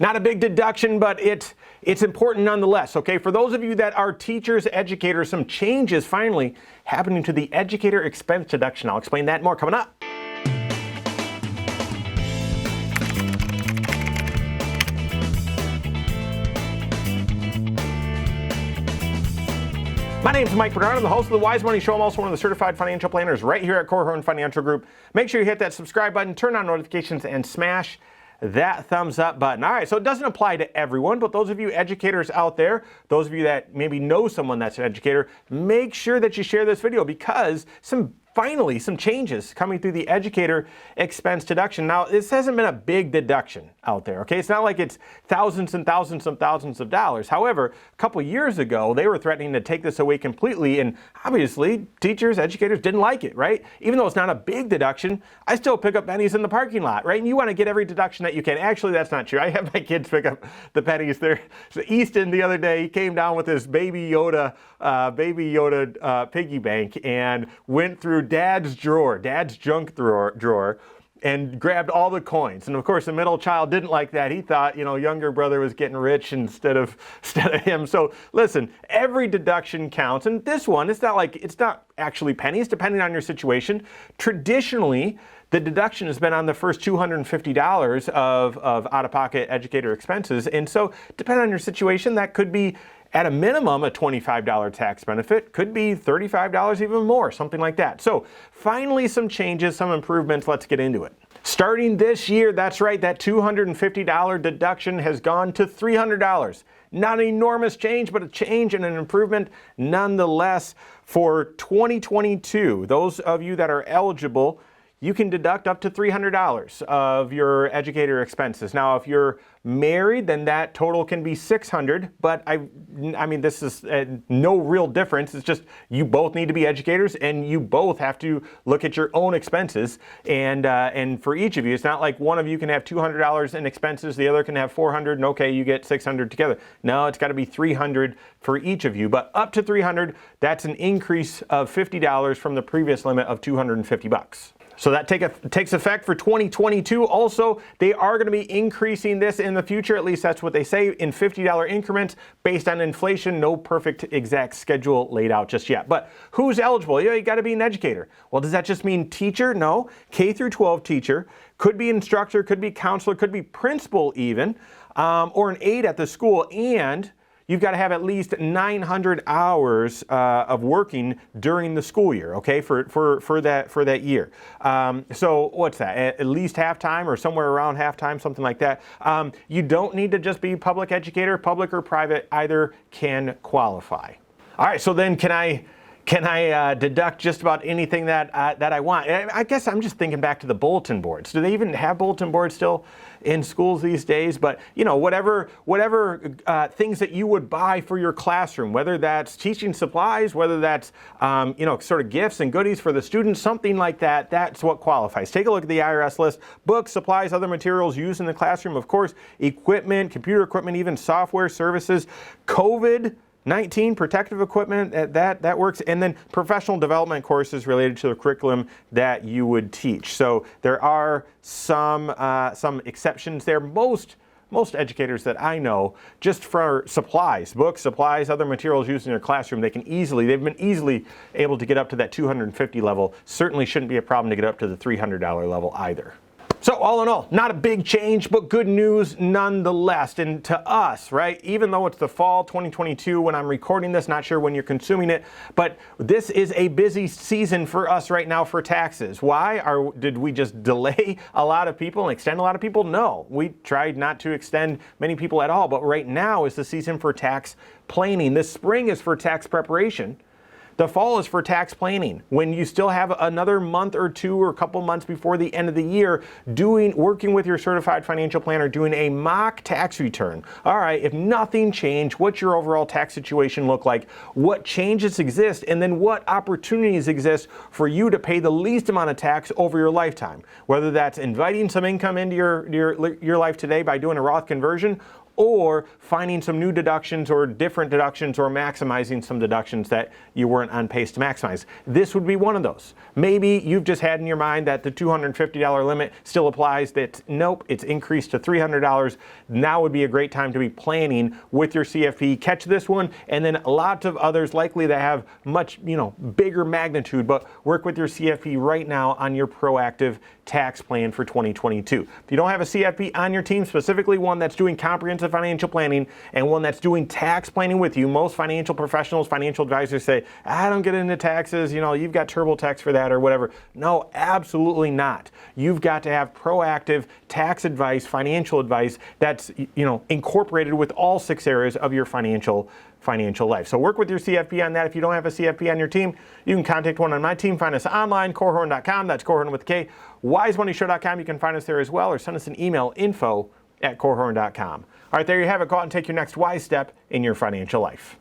Not a big deduction, but it's important nonetheless, okay? For those of you that are teachers, educators, some changes finally happening to the educator expense deduction. I'll explain that and more coming up. My name is Mike Bernard. I'm the host of the Wise Money Show. I'm also one of the certified financial planners right here at Korhorn Financial Group. Make sure you hit that subscribe button, turn on notifications, and smash that thumbs up button. All right, so it doesn't apply to everyone, but those of you educators out there, those of you that maybe know someone that's an educator, make sure that you share this video because finally some changes coming through the educator expense deduction. Now, this hasn't been a big deduction out there, okay? It's not like it's thousands and thousands and thousands of dollars. However, a couple years ago, they were threatening to take this away completely, and obviously, teachers, educators didn't like it, right? Even though it's not a big deduction, I still pick up pennies in the parking lot, right? And you want to get every deduction that you can. Actually, that's not true. I have my kids pick up the pennies there. So Easton, the other day, he came down with this Baby Yoda piggy bank and went through Dad's junk drawer, and grabbed all the coins. And of course, the middle child didn't like that. He thought, younger brother was getting rich instead of him. So listen, every deduction counts. And this one, it's not actually pennies, depending on your situation. Traditionally, the deduction has been on the first $250 of out-of-pocket educator expenses. And so depending on your situation, that could be at a minimum, a $25 tax benefit, could be $35, even more, something like that. So finally, some changes, some improvements. Let's get into it. Starting this year, that's right, that $250 deduction has gone to $300. Not an enormous change, but a change and an improvement nonetheless. For 2022, those of you that are eligible, you can deduct up to $300 of your educator expenses. Now, if you're married, then that total can be $600. But I mean, this is no real difference. It's just you both need to be educators, and you both have to look at your own expenses. And for each of you, it's not like one of you can have $200 in expenses, the other can have $400, and okay, you get $600 together. No, it's got to be $300 for each of you. But up to $300, that's an increase of $50 from the previous limit of $250. So that takes effect for 2022. Also, they are going to be increasing this in the future. At least that's what they say, in $50 increments based on inflation. No perfect exact schedule laid out just yet. But who's eligible? You got to be an educator. Well, does that just mean teacher? No. K through 12 teacher. Could be instructor, could be counselor, could be principal even, or an aide at the school. And you've got to have at least 900 hours of working during the school year, okay, for that year. So what's that? At least half-time or somewhere around half-time, something like that. You don't need to just be public educator, public or private, either can qualify. All right, so then can I deduct just about anything that I want? I guess I'm just thinking back to the bulletin boards. Do they even have bulletin boards still in schools these days? But whatever things that you would buy for your classroom, whether that's teaching supplies, whether that's sort of gifts and goodies for the students, something like that, that's what qualifies. Take a look at the IRS list: books, supplies, other materials used in the classroom, of course, equipment, computer equipment, even software services, COVID-19 protective equipment, that works, and then professional development courses related to the curriculum that you would teach. So there are some exceptions there. Most educators that I know, just for supplies, books, supplies, other materials used in their classroom, they've been easily able to get up to that $250 level. Certainly shouldn't be a problem to get up to the $300 level either. So all in all, not a big change, but good news nonetheless. And to us, right, even though it's the fall 2022 when I'm recording this, not sure when you're consuming it, but this is a busy season for us right now for taxes. Why? Did we just delay a lot of people and extend a lot of people? No, we tried not to extend many people at all, but right now is the season for tax planning. This spring is for tax preparation. The fall is for tax planning. When you still have another month or two or a couple months before the end of the year, working with your certified financial planner, doing a mock tax return. All right, if nothing changed, what's your overall tax situation look like? What changes exist? And then what opportunities exist for you to pay the least amount of tax over your lifetime? Whether that's inviting some income into your life today by doing a Roth conversion, or finding some new deductions or different deductions, or maximizing some deductions that you weren't on pace to maximize. This would be one of those. Maybe you've just had in your mind that the $250 limit still applies, that nope, it's increased to $300. Now would be a great time to be planning with your CFP. Catch this one, and then lots of others likely that have much, bigger magnitude, but work with your CFP right now on your proactive tax plan for 2022. If you don't have a CFP on your team, specifically one that's doing comprehensive financial planning and one that's doing tax planning with you, most financial professionals, financial advisors say, I don't get into taxes, you've got TurboTax for that or whatever. No, absolutely not. You've got to have proactive tax advice, financial advice that's, incorporated with all 6 areas of your financial life. So work with your CFP on that. If you don't have a CFP on your team, you can contact one on my team. Find us online, Korhorn.com. That's Korhorn with a K. WiseMoneyShow.com. You can find us there as well, or send us an email, info@Korhorn.com. All right, there you have it. Go out and take your next wise step in your financial life.